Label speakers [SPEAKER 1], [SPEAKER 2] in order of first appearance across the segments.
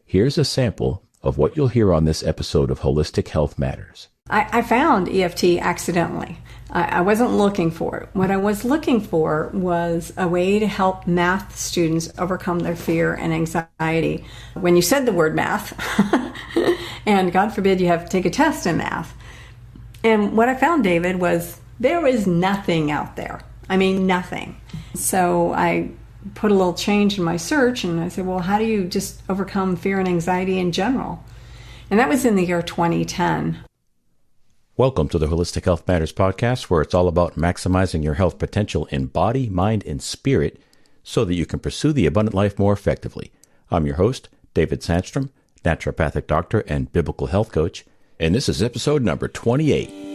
[SPEAKER 1] Here's a sample of what you'll hear on this episode of Holistic Health Matters.
[SPEAKER 2] I found EFT accidentally. I wasn't looking for it. What I was looking for was a way to help math students overcome their fear and anxiety. When you said the word math, and God forbid you have to take a test in math. And what I found, David, was there is nothing out there. I mean, nothing. So I put a little change in my search, and I said, well, how do you just overcome fear and anxiety in general? And that was in the year 2010.
[SPEAKER 1] Welcome to the Holistic Health Matters podcast, where it's all about maximizing your health potential in body, mind, and spirit so that you can pursue the abundant life more effectively. I'm your host, David Sandstrom, naturopathic doctor and biblical health coach, and this is episode number 28.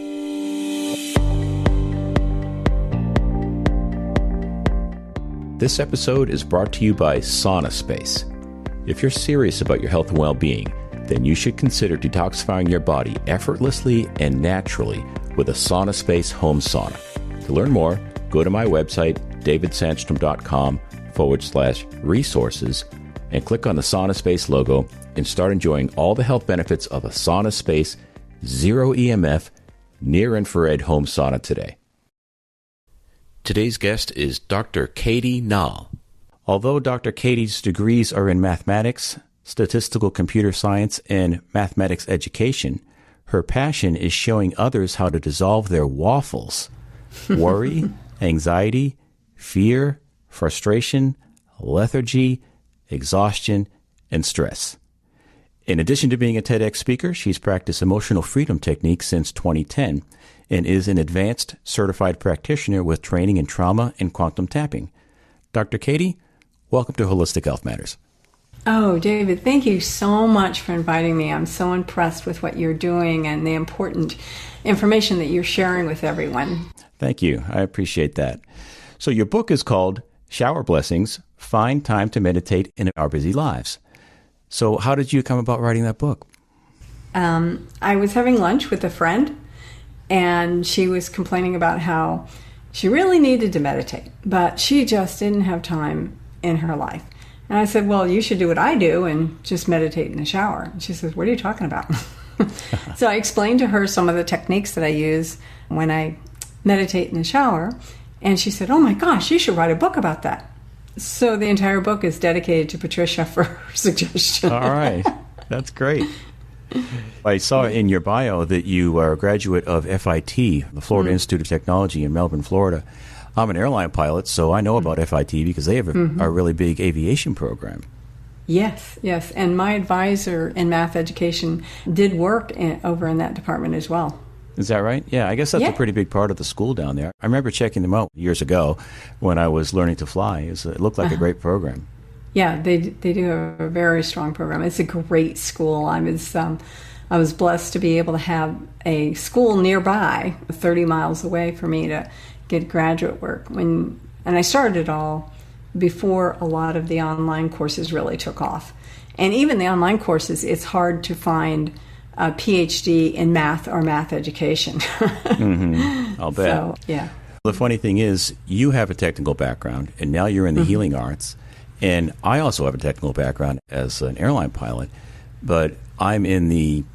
[SPEAKER 1] This episode is brought to you by Sauna Space. If you're serious about your health and well-being, then you should consider detoxifying your body effortlessly and naturally with a Sauna Space home sauna. To learn more, go to my website, davidsandstrom.com/resources, and click on the Sauna Space logo and start enjoying all the health benefits of a Sauna Space Zero EMF near-infrared home sauna today. Today's guest is Dr. Katie Nall. Although Dr. Katie's degrees are in mathematics, statistical computer science, and mathematics education, her passion is showing others how to dissolve their waffles, worry, anxiety, fear, frustration, lethargy, exhaustion, and stress. In addition to being a TEDx speaker, she's practiced emotional freedom techniques since 2010 and is an advanced certified practitioner with training in trauma and quantum tapping. Dr. Katie, welcome to Holistic Health Matters.
[SPEAKER 2] Oh, David, thank you so much for inviting me. I'm so impressed with what you're doing and the important information that you're sharing with everyone.
[SPEAKER 1] Thank you. I appreciate that. So your book is called Shower Blessings, Find Time to Meditate in Our Busy Lives. So how did you come about writing that book?
[SPEAKER 2] I was having lunch with a friend, and she was complaining about how she really needed to meditate, but she just didn't have time in her life. And I said, well, you should do what I do and just meditate in the shower. And she says, what are you talking about? So I explained to her some of the techniques that I use when I meditate in the shower. And she said, oh my gosh, you should write a book about that. So the entire book is dedicated to Patricia for her suggestion.
[SPEAKER 1] All right. That's great. I saw in your bio that you are a graduate of FIT, the Florida Institute of Technology in Melbourne, Florida. I'm an airline pilot, so I know about FIT because they have a really big aviation program.
[SPEAKER 2] Yes. And my advisor in math education did work over in that department as well.
[SPEAKER 1] Is that right? Yeah, I guess that's a pretty big part of the school down there. I remember checking them out years ago when I was learning to fly. It looked like a great program.
[SPEAKER 2] Yeah, they do have a very strong program. It's a great school. I was blessed to be able to have a school nearby, 30 miles away, for me to get graduate work. And I started it all before a lot of the online courses really took off. And even the online courses, it's hard to find a PhD in math or math education.
[SPEAKER 1] I'll bet.
[SPEAKER 2] So, yeah.
[SPEAKER 1] The funny thing is, you have a technical background, and now you're in the healing arts. And I also have a technical background as an airline pilot, but I'm in the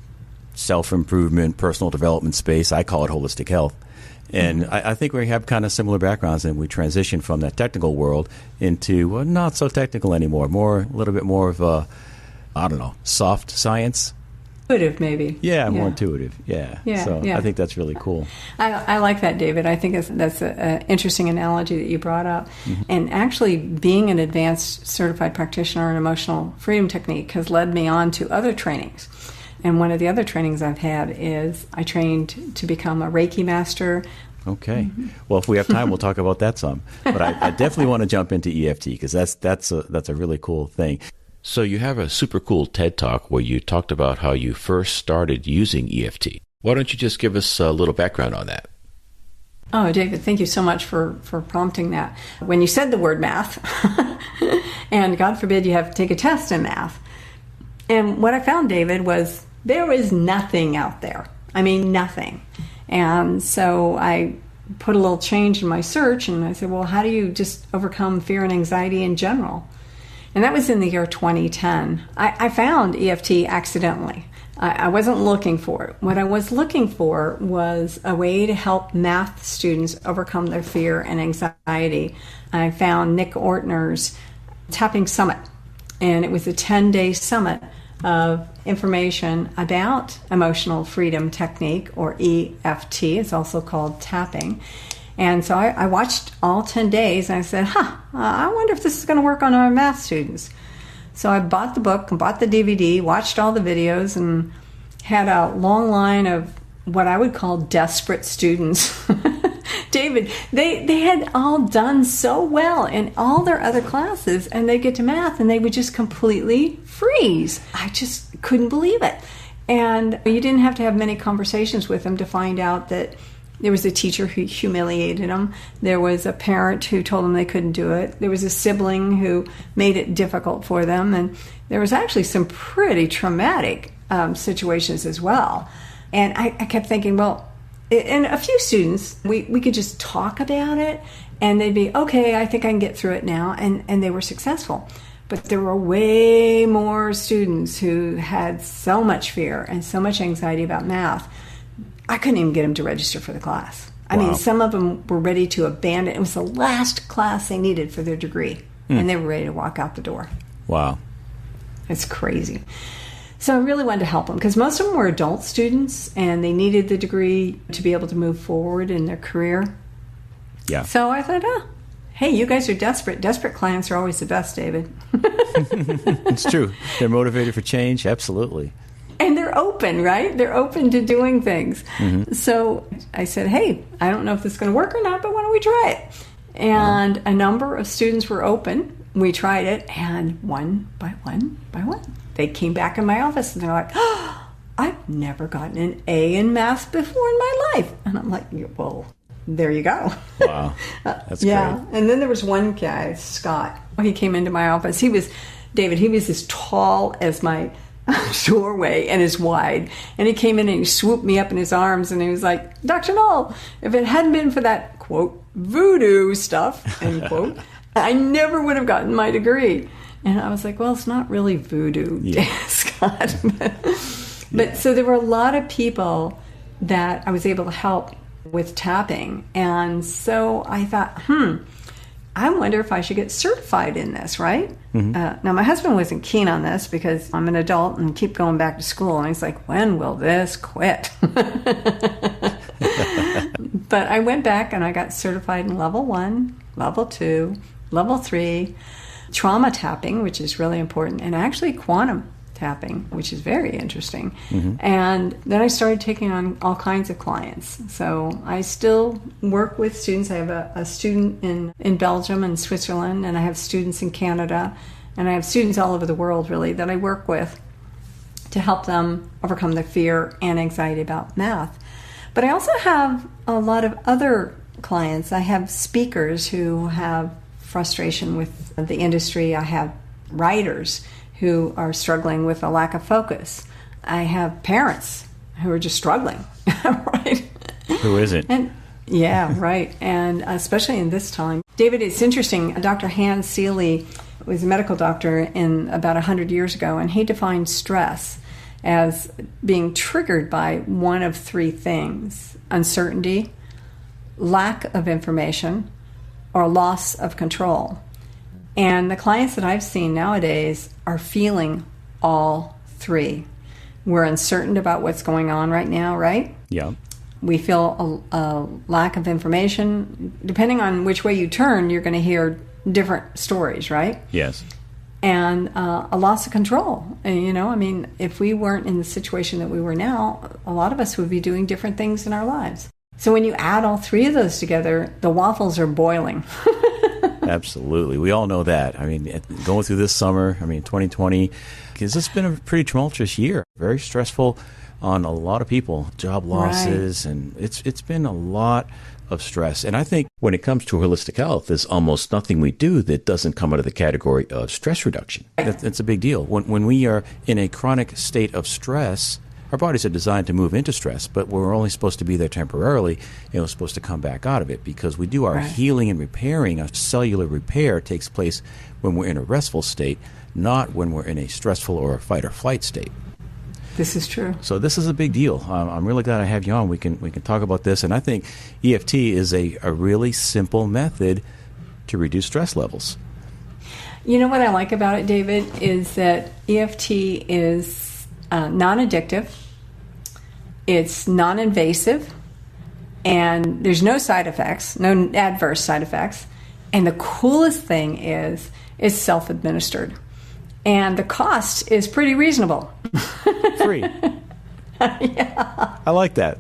[SPEAKER 1] self-improvement, personal development space. I call it holistic health. And I think we have kind of similar backgrounds, and we transition from that technical world into, well, not so technical anymore, a little bit more of a, soft science.
[SPEAKER 2] Intuitive, maybe.
[SPEAKER 1] Yeah, more intuitive. Yeah. So I think that's really cool.
[SPEAKER 2] I like that, David. I think that's an interesting analogy that you brought up. And actually, being an advanced certified practitioner in emotional freedom technique has led me on to other trainings. And one of the other trainings I've had is I trained to become a Reiki master.
[SPEAKER 1] Okay. Well, if we have time, we'll talk about that some. But I definitely want to jump into EFT because that's a really cool thing. So you have a super cool TED Talk where you talked about how you first started using EFT. Why don't you just give us a little background on that?
[SPEAKER 2] Oh, David, thank you so much for prompting that. When you said the word math, and God forbid you have to take a test in math, and what I found, David, was there is nothing out there. I mean, nothing. And so I put a little change in my search, and I said, well, how do you just overcome fear and anxiety in general? And that was in the year 2010. I found EFT accidentally. I wasn't looking for it. What I was looking for was a way to help math students overcome their fear and anxiety. I found Nick Ortner's Tapping Summit, and it was a 10-day summit of information about emotional freedom technique, or EFT. It's also called tapping. And so I watched all 10 days, and I said, I wonder if this is going to work on our math students. So I bought the book and bought the DVD, watched all the videos, and had a long line of what I would call desperate students. David, they had all done so well in all their other classes, and they get to math and they would just completely freeze. I just couldn't believe it. And you didn't have to have many conversations with them to find out that there was a teacher who humiliated them. There was a parent who told them they couldn't do it. There was a sibling who made it difficult for them. And there was actually some pretty traumatic situations as well. And I kept thinking, well, and a few students, we could just talk about it and they'd be, okay, I think I can get through it now. And they were successful. But there were way more students who had so much fear and so much anxiety about math. I couldn't even get them to register for the class. I mean, some of them were ready to abandon. It was the last class they needed for their degree, and they were ready to walk out the door.
[SPEAKER 1] Wow.
[SPEAKER 2] It's crazy. So I really wanted to help them because most of them were adult students, and they needed the degree to be able to move forward in their career.
[SPEAKER 1] Yeah.
[SPEAKER 2] So I thought, hey, you guys are desperate. Desperate clients are always the best, David.
[SPEAKER 1] It's true. They're motivated for change. Absolutely.
[SPEAKER 2] And they're open, right? They're open to doing things.
[SPEAKER 1] Mm-hmm.
[SPEAKER 2] So I said, hey, I don't know if this is going to work or not, but why don't we try it? And a number of students were open. We tried it, and one by one, they came back in my office, and they're like, I've never gotten an A in math before in my life. And I'm like, well, there you go.
[SPEAKER 1] Wow. That's great.
[SPEAKER 2] And then there was one guy, Scott. He came into my office. He was as tall as my doorway and as wide. And he came in and he swooped me up in his arms and he was like, Dr. Nall, if it hadn't been for that, quote, voodoo stuff, end quote, I never would have gotten my degree. And I was like, well, it's not really voodoo, Scott. But so there were a lot of people that I was able to help with tapping. And so I thought, I wonder if I should get certified in this, right? Mm-hmm. Now, my husband wasn't keen on this because I'm an adult and keep going back to school. And he's like, when will this quit? But I went back and I got certified in level 1, level 2, level 3, trauma tapping, which is really important, and actually quantum tapping, which is very interesting. Mm-hmm. And then I started taking on all kinds of clients. So I still work with students. I have a student in Belgium and Switzerland, and I have students in Canada, and I have students all over the world, really, that I work with to help them overcome their fear and anxiety about math. But I also have a lot of other clients. I have speakers who have frustration with the industry. I have writers who are struggling with a lack of focus. I have parents who are just struggling, right?
[SPEAKER 1] Who isn't?
[SPEAKER 2] And yeah, right. And especially in this time. David, it's interesting. Dr. Hans Seeley was a medical doctor in about 100 years ago, and he defined stress as being triggered by one of three things: uncertainty, lack of information, or loss of control. And the clients that I've seen nowadays are feeling all three. We're uncertain about what's going on right now, right?
[SPEAKER 1] Yeah.
[SPEAKER 2] We feel a lack of information. Depending on which way you turn, you're going to hear different stories, right?
[SPEAKER 1] Yes.
[SPEAKER 2] And a loss of control. And, if we weren't in the situation that we were now, a lot of us would be doing different things in our lives. So when you add all three of those together, the waffles are boiling.
[SPEAKER 1] Absolutely. We all know that. Going through this summer, 2020, because it's been a pretty tumultuous year, very stressful on a lot of people, job losses, right. And it's been a lot of stress. And I think when it comes to holistic health, there's almost nothing we do that doesn't come under the category of stress reduction. That's a big deal. When we are in a chronic state of stress, our bodies are designed to move into stress, but we're only supposed to be there temporarily, and we're supposed to come back out of it, because we do our healing and repairing. Our cellular repair takes place when we're in a restful state, not when we're in a stressful or a fight or flight state.
[SPEAKER 2] This is true.
[SPEAKER 1] So this is a big deal. I'm really glad I have you on. We can talk about this, and I think EFT is a really simple method to reduce stress levels.
[SPEAKER 2] You know what I like about it, David, is that EFT is non-addictive, it's non-invasive, and there's no side effects, no adverse side effects. And the coolest thing is it's self-administered. And the cost is pretty reasonable.
[SPEAKER 1] Free.
[SPEAKER 2] Yeah.
[SPEAKER 1] I like that.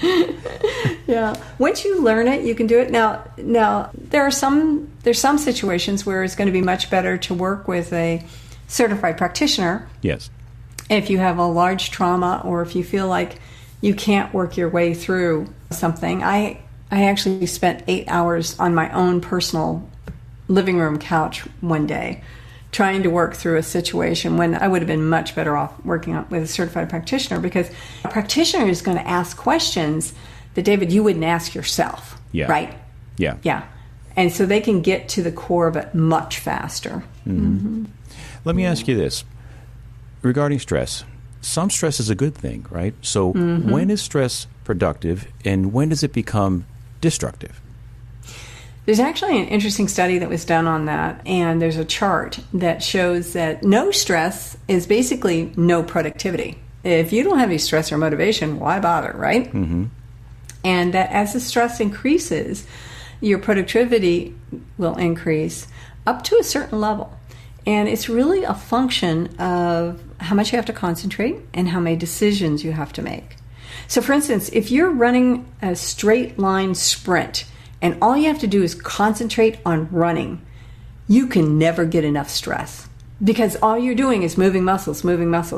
[SPEAKER 2] Yeah. Once you learn it, you can do it. Now there's some situations where it's going to be much better to work with a certified practitioner.
[SPEAKER 1] Yes.
[SPEAKER 2] If you have a large trauma, or if you feel like you can't work your way through something. I actually spent 8 hours on my own personal living room couch one day trying to work through a situation when I would have been much better off working with a certified practitioner, because a practitioner is going to ask questions that, David, you wouldn't ask yourself.
[SPEAKER 1] Yeah.
[SPEAKER 2] Right?
[SPEAKER 1] Yeah.
[SPEAKER 2] Yeah. And so they can get to the core of it much faster.
[SPEAKER 1] Mm-hmm. Let me ask you this. Regarding stress, some stress is a good thing, right? So when is stress productive, and when does it become destructive?
[SPEAKER 2] There's actually an interesting study that was done on that, and there's a chart that shows that no stress is basically no productivity. If you don't have any stress or motivation, why bother, right? Mm-hmm. And that as the stress increases, your productivity will increase up to a certain level. And it's really a function of how much you have to concentrate and how many decisions you have to make. So, for instance, if you're running a straight line sprint, and all you have to do is concentrate on running, you can never get enough stress, because all you're doing is moving muscles,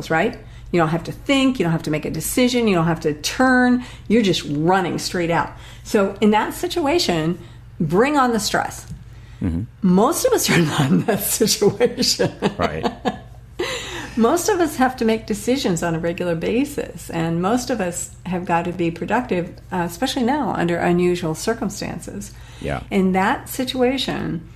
[SPEAKER 2] right? You don't have to think, you don't have to make a decision, you don't have to turn, you're just running straight out. So in that situation, bring on the stress. Mm-hmm. Most of us are not in that situation.
[SPEAKER 1] Right.
[SPEAKER 2] Most of us have to make decisions on a regular basis, and most of us have got to be productive, especially now under unusual circumstances.
[SPEAKER 1] Yeah.
[SPEAKER 2] In that situation,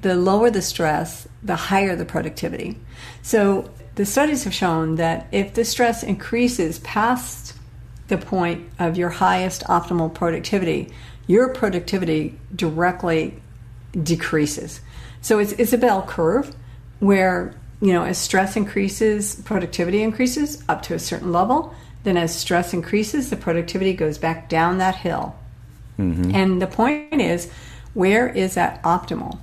[SPEAKER 2] the lower the stress, the higher the productivity. So the studies have shown that if the stress increases past the point of your highest optimal productivity, your productivity directly decreases. So it's a bell curve where, you know, as stress increases, productivity increases up to a certain level. Then as stress increases, the productivity goes back down that hill. Mm-hmm. And the point is, where is that optimal?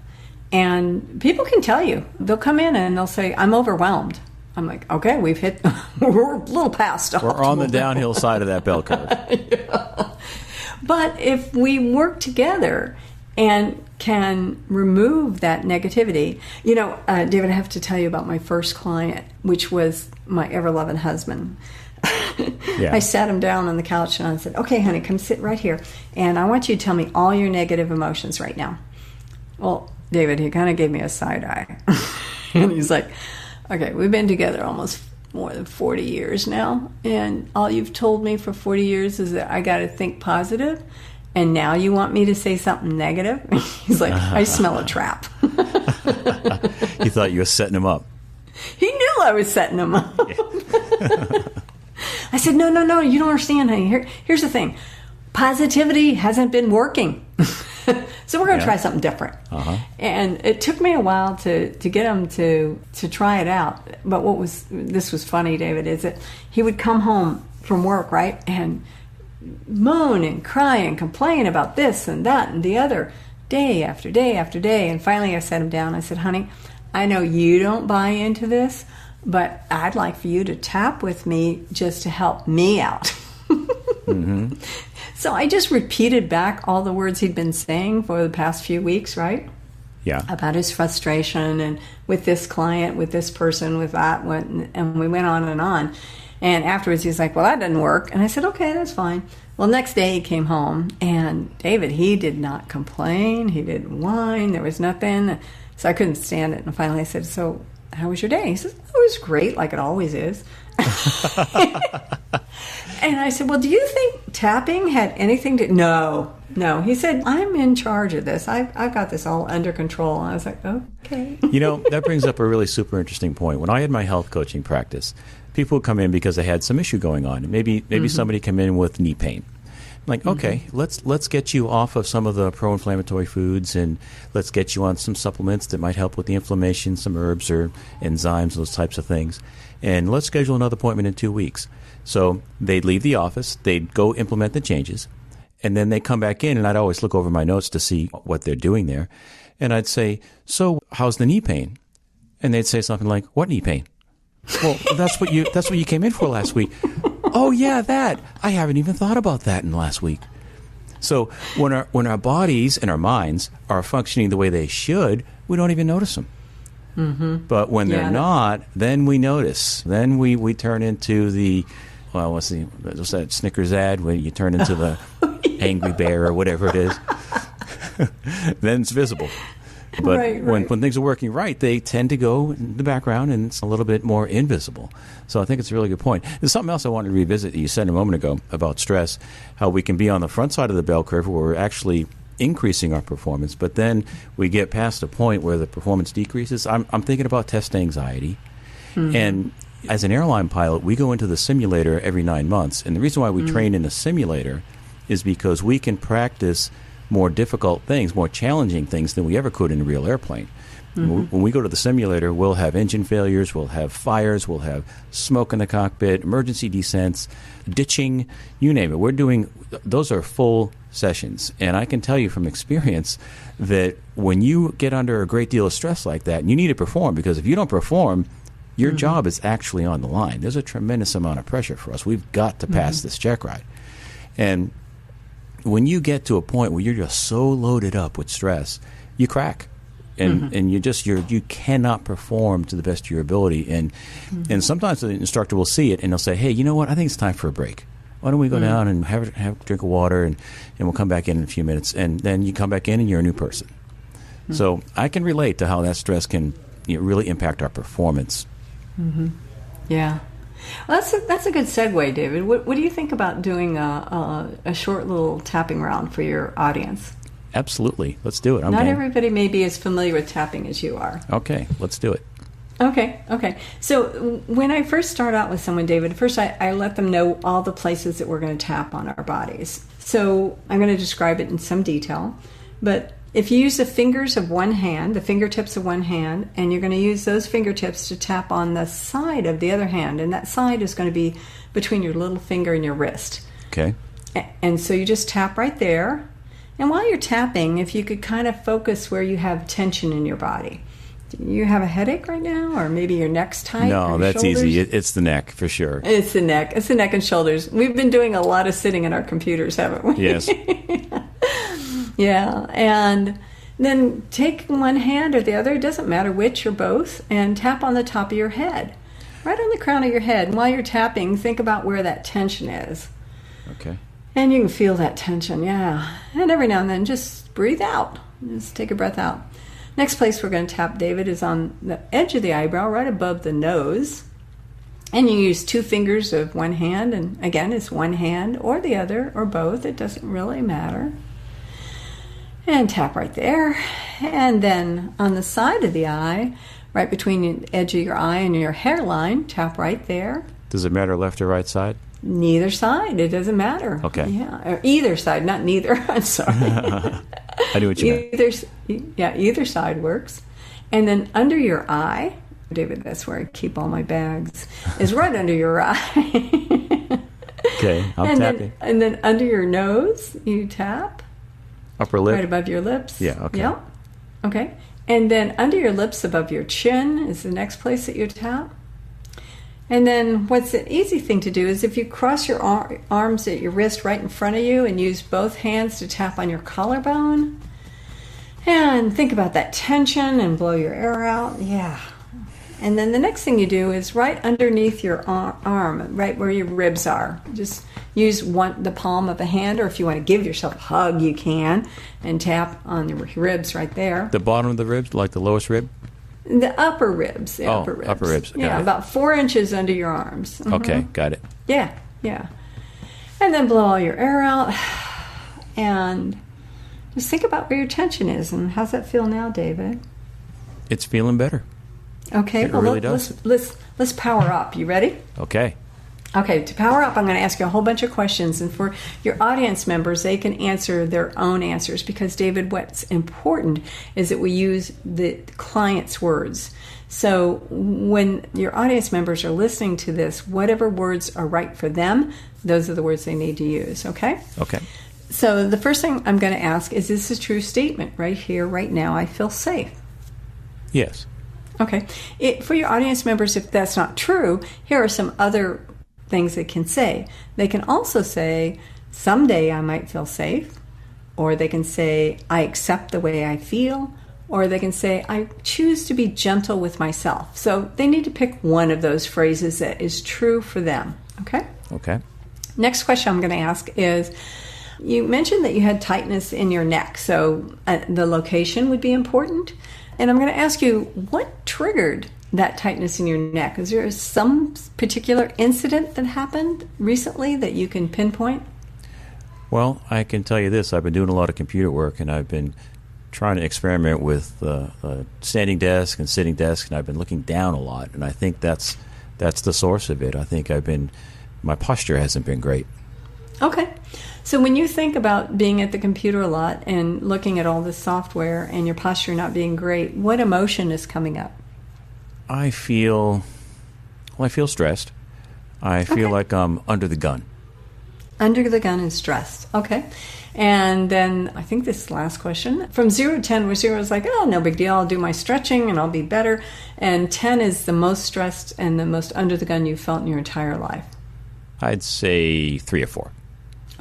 [SPEAKER 2] And people can tell you. They'll come in and they'll say, I'm overwhelmed. I'm like, okay, we're a little past optimal.
[SPEAKER 1] We're on the downhill side of that bell curve.
[SPEAKER 2] Yeah. But if we work together and can remove that negativity. You know, David, I have to tell you about my first client, which was my ever-loving husband. Yeah. I sat him down on the couch and I said, okay, honey, come sit right here. And I want you to tell me all your negative emotions right now. Well, David, he kind of gave me a side eye. And he's like, okay, we've been together almost more than 40 years now. And all you've told me for 40 years is that I got to think positive. And now you want me to say something negative? He's like, I smell a trap.
[SPEAKER 1] He thought you were setting him up.
[SPEAKER 2] He knew I was setting him up. Yeah. I said, no, you don't understand, honey. Here's the thing. Positivity hasn't been working. So we're going to try something different. Uh-huh. And it took me a while to get him to try it out. But this was funny, David, is that he would come home from work, right, and moan and cry and complain about this and that and the other, day after day after day. And finally I sat him down. I said, honey, I know you don't buy into this, but I'd like for you to tap with me just to help me out. Mm-hmm. So I just repeated back all the words he'd been saying for the past few weeks, right? Yeah. About his frustration and with this client, with this person, with that one. And we went on and on. And afterwards, he's like, well, that didn't work. And I said, okay, that's fine. Well, next day he came home, and David, he did not complain. He didn't whine. There was nothing. So I couldn't stand it. And finally I said, so how was your day? He says, oh, it was great, like it always is. And I said, well, do you think tapping had anything to... No. He said, I'm in charge of this. I've got this all under control. And I was like, okay.
[SPEAKER 1] That brings up a really super interesting point. When I had my health coaching practice, people would come in because they had some issue going on. Maybe somebody come in with knee pain. I'm like, okay, let's get you off of some of the pro-inflammatory foods, and let's get you on some supplements that might help with the inflammation, some herbs or enzymes, those types of things. And let's schedule another appointment in 2 weeks. So they'd leave the office, they'd go implement the changes, and then they come back in, and I'd always look over my notes to see what they're doing there. And I'd say, so how's the knee pain? And they'd say something like, what knee pain? Well, that's what you came in for last week. Oh, yeah, that. I haven't even thought about that in the last week. So when our bodies and our minds are functioning the way they should, we don't even notice them. Mm-hmm. But when they're not, then we notice. Then we turn into the, what's that Snickers ad where you turn into the angry bear or whatever it is. Then it's visible. But when things are working right, they tend to go in the background, and it's a little bit more invisible. So I think it's a really good point. There's something else I wanted to revisit that you said a moment ago about stress, how we can be on the front side of the bell curve where we're actually increasing our performance, but then we get past a point where the performance decreases. I'm thinking about test anxiety. Mm-hmm. And as an airline pilot, we go into the simulator every 9 months. And the reason why we train in a simulator is because we can practice more difficult things, more challenging things than we ever could in a real airplane. Mm-hmm. When we go to the simulator, we'll have engine failures, we'll have fires, we'll have smoke in the cockpit, emergency descents, ditching, you name it. Those are full sessions. And I can tell you from experience that when you get under a great deal of stress like that, you need to perform, because if you don't perform, your job is actually on the line. There's a tremendous amount of pressure for us. We've got to pass this check ride. And when you get to a point where you're just so loaded up with stress, you crack. And you cannot perform to the best of your ability. And sometimes the instructor will see it and they'll say, hey, you know what, I think it's time for a break. Why don't we go down and have a drink of water, and we'll come back in a few minutes. And then you come back in and you're a new person. So I can relate to how that stress can really impact our performance.
[SPEAKER 2] Mm-hmm. Yeah. Well, that's a good segue, David. What do you think about doing a short little tapping round for your audience?
[SPEAKER 3] Absolutely. Let's do it.
[SPEAKER 2] Not everybody may be as familiar with tapping as you are.
[SPEAKER 1] Okay, let's do it.
[SPEAKER 2] Okay. So when I first start out with someone, David, first I let them know all the places that we're going to tap on our bodies. So I'm going to describe it in some detail. But if you use the fingers of one hand, the fingertips of one hand, and you're going to use those fingertips to tap on the side of the other hand, and that side is going to be between your little finger and your wrist.
[SPEAKER 1] Okay.
[SPEAKER 2] And so you just tap right there. And while you're tapping, if you could kind of focus where you have tension in your body. Do you have a headache right now, or maybe your neck's tight?
[SPEAKER 1] No, that's
[SPEAKER 2] shoulders?
[SPEAKER 1] easy. It's the neck, for sure.
[SPEAKER 2] It's the neck. It's the neck and shoulders. We've been doing a lot of sitting at our computers, haven't we?
[SPEAKER 1] Yes.
[SPEAKER 2] Yeah, and then take one hand or the other, it doesn't matter which or both, and tap on the top of your head, right on the crown of your head. And while you're tapping, think about where that tension is.
[SPEAKER 1] Okay.
[SPEAKER 2] And you can feel that tension, yeah. And every now and then, just breathe out. Just take a breath out. Next place we're going to tap, David, is on the edge of the eyebrow, right above the nose. And you use 2 fingers of one hand, and again, it's one hand or the other or both. It doesn't really matter. And tap right there. And then on the side of the eye, right between the edge of your eye and your hairline, tap right there.
[SPEAKER 1] Does it matter left or right side?
[SPEAKER 2] Neither side. It doesn't matter.
[SPEAKER 1] Okay.
[SPEAKER 2] Yeah, or either side, not neither. I'm sorry.
[SPEAKER 1] I knew what you meant.
[SPEAKER 2] Either side works. And then under your eye, David, that's where I keep all my bags, is right under your eye.
[SPEAKER 1] Okay, I'm tapping.
[SPEAKER 2] And then under your nose, you tap.
[SPEAKER 1] Upper lip?
[SPEAKER 2] Right above your lips.
[SPEAKER 1] Yeah, okay.
[SPEAKER 2] Yep. Okay. And then under your lips, above your chin, is the next place that you tap. And then what's an easy thing to do is if you cross your arms at your wrist right in front of you and use both hands to tap on your collarbone. And think about that tension and blow your air out. Yeah. And then the next thing you do is right underneath your arm, right where your ribs are. Just use the palm of a hand, or if you want to give yourself a hug, you can, and tap on your ribs right there.
[SPEAKER 1] The bottom of the ribs, like the lowest rib?
[SPEAKER 2] The upper ribs. The upper ribs.
[SPEAKER 1] Upper ribs.
[SPEAKER 2] Yeah, about 4 inches under your arms. Mm-hmm.
[SPEAKER 1] Okay, got it.
[SPEAKER 2] Yeah. And then blow all your air out. And just think about where your tension is. And how's that feel now, David?
[SPEAKER 1] It's feeling better.
[SPEAKER 2] Okay.
[SPEAKER 1] It really does.
[SPEAKER 2] Let's power up. You ready?
[SPEAKER 1] Okay.
[SPEAKER 2] Okay, to power up, I'm going to ask you a whole bunch of questions. And for your audience members, they can answer their own answers. Because, David, what's important is that we use the client's words. So when your audience members are listening to this, whatever words are right for them, those are the words they need to use, okay?
[SPEAKER 1] Okay.
[SPEAKER 2] So the first thing I'm going to ask is this a true statement? Right here, right now, I feel safe.
[SPEAKER 1] Yes.
[SPEAKER 2] Okay. For your audience members, if that's not true, here are some other things they can say. They can also say, someday I might feel safe, or they can say, I accept the way I feel, or they can say, I choose to be gentle with myself. So they need to pick one of those phrases that is true for them. Okay?
[SPEAKER 1] Okay.
[SPEAKER 2] Next question I'm going to ask is, you mentioned that you had tightness in your neck, so the location would be important. And I'm going to ask you, what triggered that tightness in your neck? Is there some particular incident that happened recently that you can pinpoint?
[SPEAKER 1] Well, I can tell you this. I've been doing a lot of computer work, and I've been trying to experiment with standing desk and sitting desk, and I've been looking down a lot, and I think that's the source of it. I think my posture hasn't been great.
[SPEAKER 2] Okay. So when you think about being at the computer a lot and looking at all this software and your posture not being great, what emotion is coming up?
[SPEAKER 1] I feel stressed. I feel like I'm under the gun.
[SPEAKER 2] Under the gun and stressed. Okay. And then I think this last question. From 0 to 10, where 0 is like, oh, no big deal. I'll do my stretching and I'll be better. And 10 is the most stressed and the most under the gun you've felt in your entire life.
[SPEAKER 1] I'd say 3 or 4.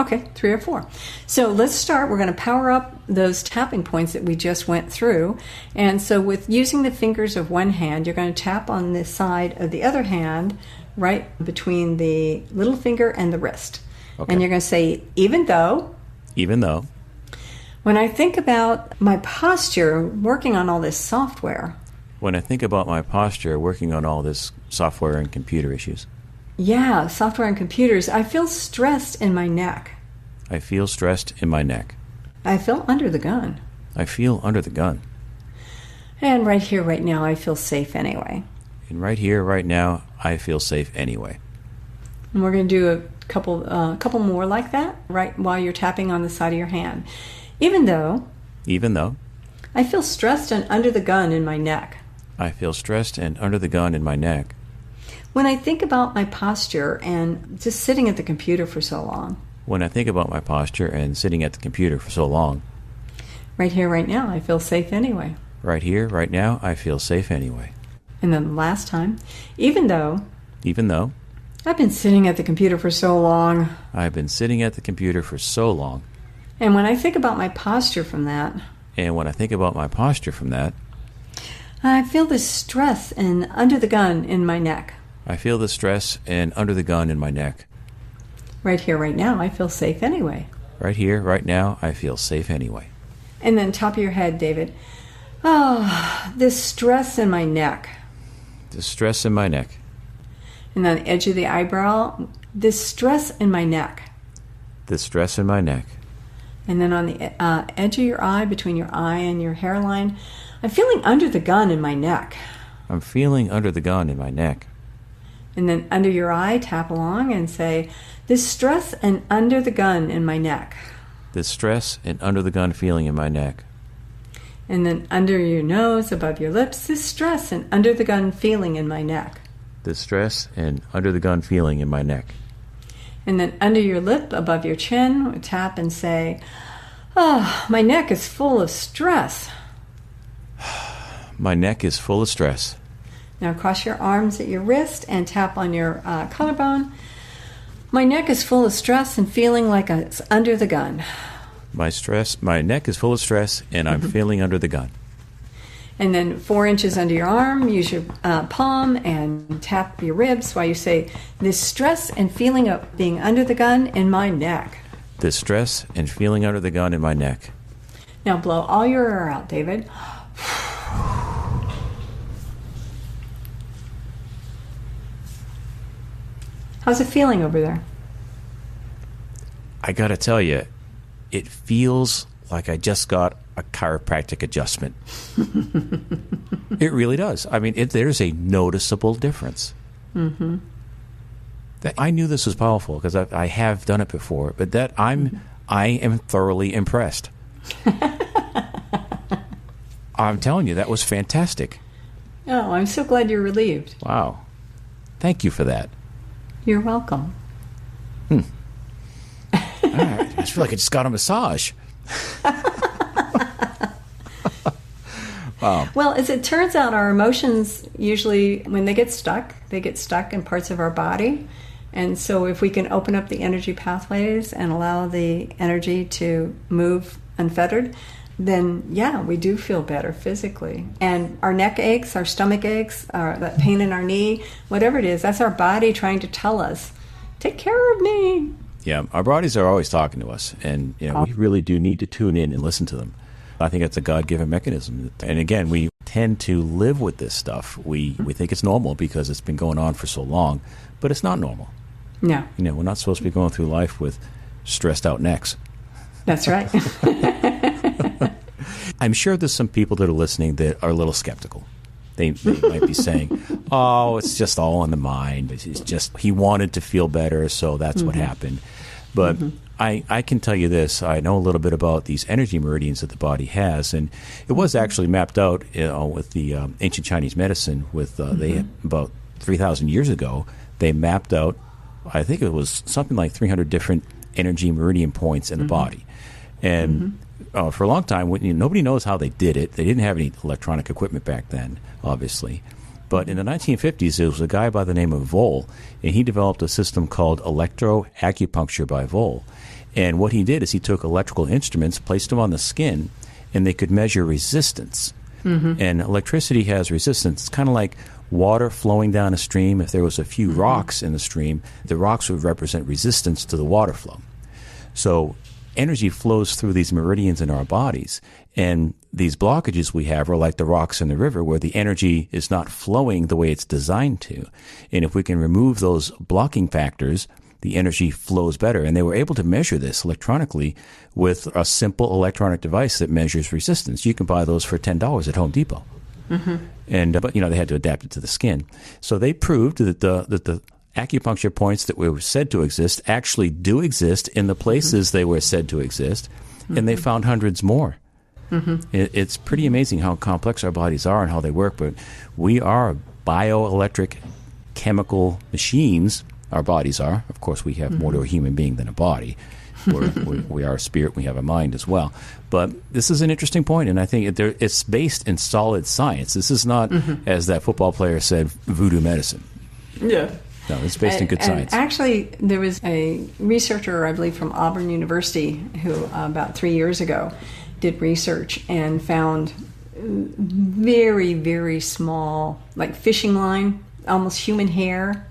[SPEAKER 2] Okay, 3 or 4. So let's start. We're going to power up those tapping points that we just went through. And so with using the fingers of one hand, you're going to tap on the side of the other hand, right between the little finger and the wrist. Okay. And you're going to say, even though. When I think about my posture working on all this software.
[SPEAKER 1] When I think about my posture working on all this software and computer issues.
[SPEAKER 2] Yeah, software and computers. I feel stressed in my neck.
[SPEAKER 1] I feel stressed in my neck.
[SPEAKER 2] I feel under the gun.
[SPEAKER 1] I feel under the gun.
[SPEAKER 2] And right here, right now, I feel safe anyway.
[SPEAKER 1] And right here, right now, I feel safe anyway.
[SPEAKER 2] And we're going to do a couple more like that, right while you're tapping on the side of your hand. Even though. I feel stressed and under the gun in my neck.
[SPEAKER 1] I feel stressed and under the gun in my neck.
[SPEAKER 2] When I think about my posture and just sitting at the computer for so long.
[SPEAKER 1] When I think about my posture and sitting at the computer for so long.
[SPEAKER 2] Right here, right now, I feel safe anyway.
[SPEAKER 1] Right here, right now, I feel safe anyway.
[SPEAKER 2] And then the last time, even though. I've been sitting at the computer for so long.
[SPEAKER 1] I've been sitting at the computer for so long.
[SPEAKER 2] And when I think about my posture from that. I feel this stress and under the gun in my neck.
[SPEAKER 1] I feel the stress and under the gun in my neck.
[SPEAKER 2] Right here, right now, I feel safe anyway.
[SPEAKER 1] Right here, right now, I feel safe anyway.
[SPEAKER 2] And then top of your head, David. Oh, this stress in my neck.
[SPEAKER 1] The stress in my neck.
[SPEAKER 2] And on the edge of the eyebrow, this stress in my neck.
[SPEAKER 1] The stress in my neck.
[SPEAKER 2] And then on the edge of your eye, between your eye and your hairline, I'm feeling under the gun in my neck.
[SPEAKER 1] I'm feeling under the gun in my neck.
[SPEAKER 2] And then under your eye, tap along and say, this stress and under the gun in my neck.
[SPEAKER 1] This stress and under the gun feeling in my neck.
[SPEAKER 2] And then under your nose, above your lips, this stress and under the gun feeling in my neck.
[SPEAKER 1] This stress and under the gun feeling in my neck.
[SPEAKER 2] And then under your lip, above your chin, tap and say, oh, my neck is full of stress.
[SPEAKER 1] My neck is full of stress.
[SPEAKER 2] Now cross your arms at your wrist and tap on your collarbone. My neck is full of stress and feeling like it's under the gun.
[SPEAKER 1] My neck is full of stress and I'm feeling under the gun.
[SPEAKER 2] And then 4 inches under your arm, use your palm and tap your ribs while you say, this stress and feeling of being under the gun in my neck.
[SPEAKER 1] This stress and feeling under the gun in my neck.
[SPEAKER 2] Now blow all your air out, David. How's it feeling over there?
[SPEAKER 1] I got to tell you, it feels like I just got a chiropractic adjustment. It really does. I mean, there's a noticeable difference. Mm-hmm. I knew this was powerful because I have done it before, but I am thoroughly impressed. I'm telling you, that was fantastic.
[SPEAKER 2] Oh, I'm so glad you're relieved.
[SPEAKER 1] Wow. Thank you for that.
[SPEAKER 2] You're welcome.
[SPEAKER 1] All right. I just feel like I just got a massage. Wow.
[SPEAKER 2] Well, as it turns out, our emotions usually, when they get stuck in parts of our body. And so if we can open up the energy pathways and allow the energy to move unfettered, then, yeah, we do feel better physically. And our neck aches, our stomach aches, that pain in our knee, whatever it is, that's our body trying to tell us, take care of me.
[SPEAKER 1] Yeah, our bodies are always talking to us, and we really do need to tune in and listen to them. I think it's a God-given mechanism. And again, we tend to live with this stuff. We think it's normal because it's been going on for so long, but it's not normal.
[SPEAKER 2] No.
[SPEAKER 1] We're not supposed to be going through life with stressed out necks.
[SPEAKER 2] That's right.
[SPEAKER 1] I'm sure there's some people that are listening that are a little skeptical. They might be saying, oh, it's just all in the mind. It's just he wanted to feel better, so that's what happened. But I can tell you this. I know a little bit about these energy meridians that the body has, and it was actually mapped out with the ancient Chinese medicine. With they about 3,000 years ago, they mapped out, I think it was something like 300 different energy meridian points in the body. And for a long time, nobody knows how they did it. They didn't have any electronic equipment back then, obviously. But in the 1950s, there was a guy by the name of Voll, and he developed a system called electroacupuncture by Voll. And what he did is he took electrical instruments, placed them on the skin, and they could measure resistance. And electricity has resistance. It's kind of like water flowing down a stream. If there was a few rocks in the stream, the rocks would represent resistance to the water flow. So energy flows through these meridians in our bodies, and these blockages we have are like the rocks in the river where the energy is not flowing the way it's designed to. And if we can remove those blocking factors, the energy flows better. And they were able to measure this electronically with a simple electronic device that measures resistance. You can buy those for $10 at Home Depot. And but they had to adapt it to the skin. So they proved that the acupuncture points that were said to exist actually do exist in the places they were said to exist, and they found hundreds more. It's pretty amazing how complex our bodies are and how they work, but we are bioelectric chemical machines. Our bodies are. Of course, we have more to a human being than a body. We are a spirit. We have a mind as well. But this is an interesting point, and I think it's based in solid science. This is not, as that football player said, voodoo medicine.
[SPEAKER 2] Yeah.
[SPEAKER 1] No, it's based in good science.
[SPEAKER 2] Actually, there was a researcher, I believe, from Auburn University who about 3 years ago did research and found very, very small, like fishing line, almost human hair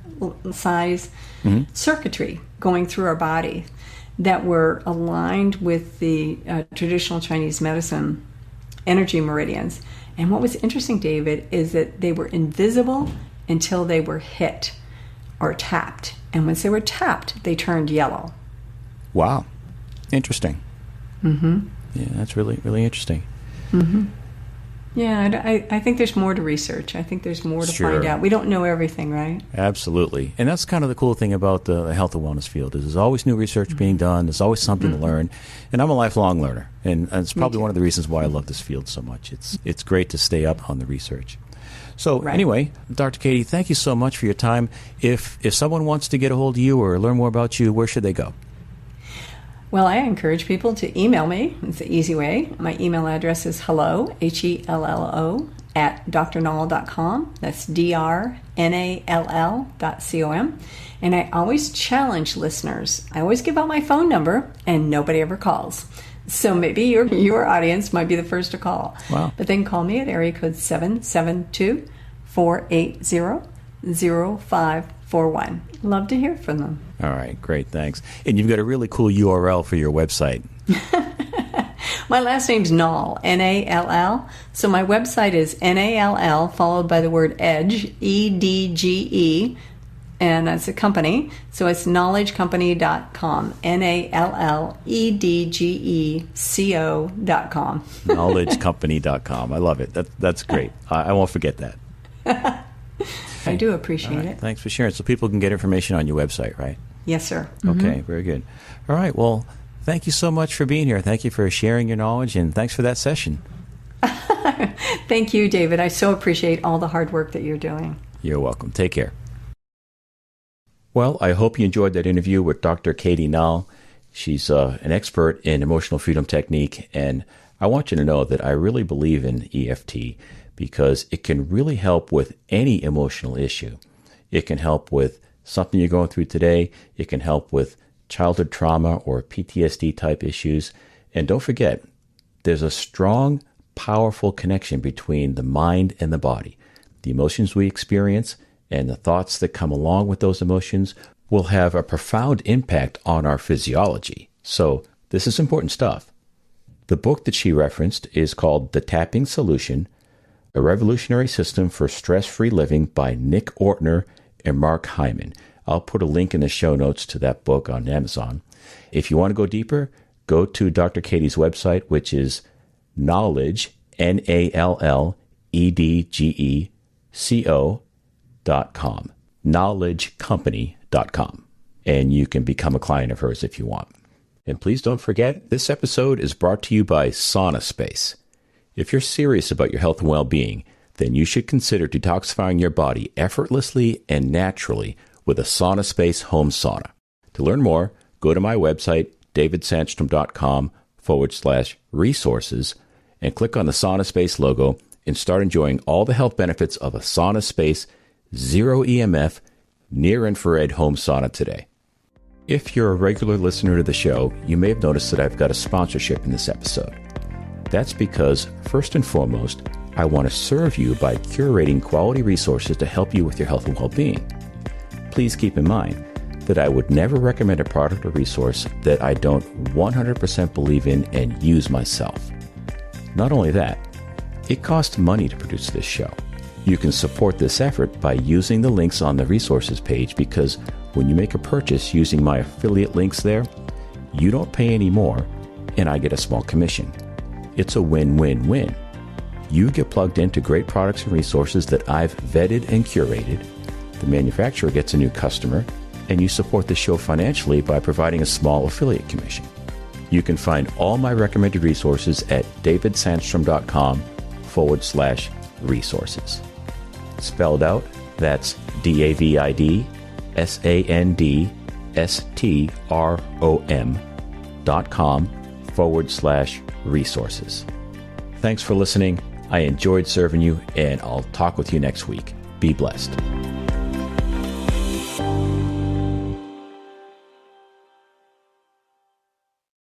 [SPEAKER 2] size circuitry going through our body that were aligned with the traditional Chinese medicine energy meridians. And what was interesting, David, is that they were invisible until they were hit or tapped. And once they were tapped, they turned yellow.
[SPEAKER 1] Wow. Interesting. Yeah, that's really, really interesting.
[SPEAKER 2] Yeah, I think there's more to research. I think there's more to find out. We don't know everything, right?
[SPEAKER 1] Absolutely. And that's kind of the cool thing about the health and wellness field is there's always new research being done. There's always something to learn. And I'm a lifelong learner. And it's probably one of the reasons why I love this field so much. It's great to stay up on the research. So anyway, Dr. Katie, thank you so much for your time. If someone wants to get a hold of you or learn more about you, where should they go?
[SPEAKER 2] Well, I encourage people to email me. It's the easy way. My email address is hello, HELLO, at drnall.com. That's DRNALL.com. And I always challenge listeners. I always give out my phone number, and nobody ever calls. So maybe your audience might be the first to call.
[SPEAKER 1] Wow.
[SPEAKER 2] But they can call me at area code 772-480-0541. Love to hear from them.
[SPEAKER 1] All right, great, thanks. And you've got a really cool URL for your website.
[SPEAKER 2] My last name's Nall, Nall. So my website is Nall, followed by the word edge, EDGE, and it's a company, so it's knowledgecompany.com, NALLEDGECO.com.
[SPEAKER 1] Knowledgecompany.com. I love it. That's great. I won't forget that.
[SPEAKER 2] I do appreciate it.
[SPEAKER 1] Thanks for sharing. So people can get information on your website, right?
[SPEAKER 2] Yes, sir.
[SPEAKER 1] Okay, very good. All right, well, thank you so much for being here. Thank you for sharing your knowledge, and thanks for that session.
[SPEAKER 2] Thank you, David. I so appreciate all the hard work that you're doing.
[SPEAKER 1] You're welcome. Take care. Well, I hope you enjoyed that interview with Dr. Katie Nall. She's an expert in emotional freedom technique, and I want you to know that I really believe in EFT because it can really help with any emotional issue. It can help with something you're going through today. It can help with childhood trauma or PTSD type issues. And don't forget, there's a strong, powerful connection between the mind and the body. The emotions we experience and the thoughts that come along with those emotions will have a profound impact on our physiology. So this is important stuff. The book that she referenced is called The Tapping Solution, A Revolutionary System for Stress-Free Living by Nick Ortner and Mark Hyman. I'll put a link in the show notes to that book on Amazon. If you want to go deeper, go to Dr. Katie's website, which is knowledge, NALLEDGECO.com, knowledgecompany.com, and you can become a client of hers if you want. And please don't forget, this episode is brought to you by Sauna Space. If you're serious about your health and well-being, then you should consider detoxifying your body effortlessly and naturally with a Sauna Space home sauna. To learn more, go to my website, davidsandstrom.com/resources, and click on the Sauna Space logo and start enjoying all the health benefits of a Sauna Space Zero EMF near-infrared home sauna today. If you're a regular listener to the show, you may have noticed that I've got a sponsorship in this episode. That's because, first and foremost, I want to serve you by curating quality resources to help you with your health and well-being. Please keep in mind that I would never recommend a product or resource that I don't 100% believe in and use myself. Not only that, it costs money to produce this show. You can support this effort by using the links on the resources page because when you make a purchase using my affiliate links there, you don't pay any more and I get a small commission. It's a win-win-win. You get plugged into great products and resources that I've vetted and curated. The manufacturer gets a new customer, and you support the show financially by providing a small affiliate commission. You can find all my recommended resources at davidsandstrom.com/resources. Spelled out, that's davidsandstrom.com/resources. Thanks for listening. I enjoyed serving you, and I'll talk with you next week. Be blessed.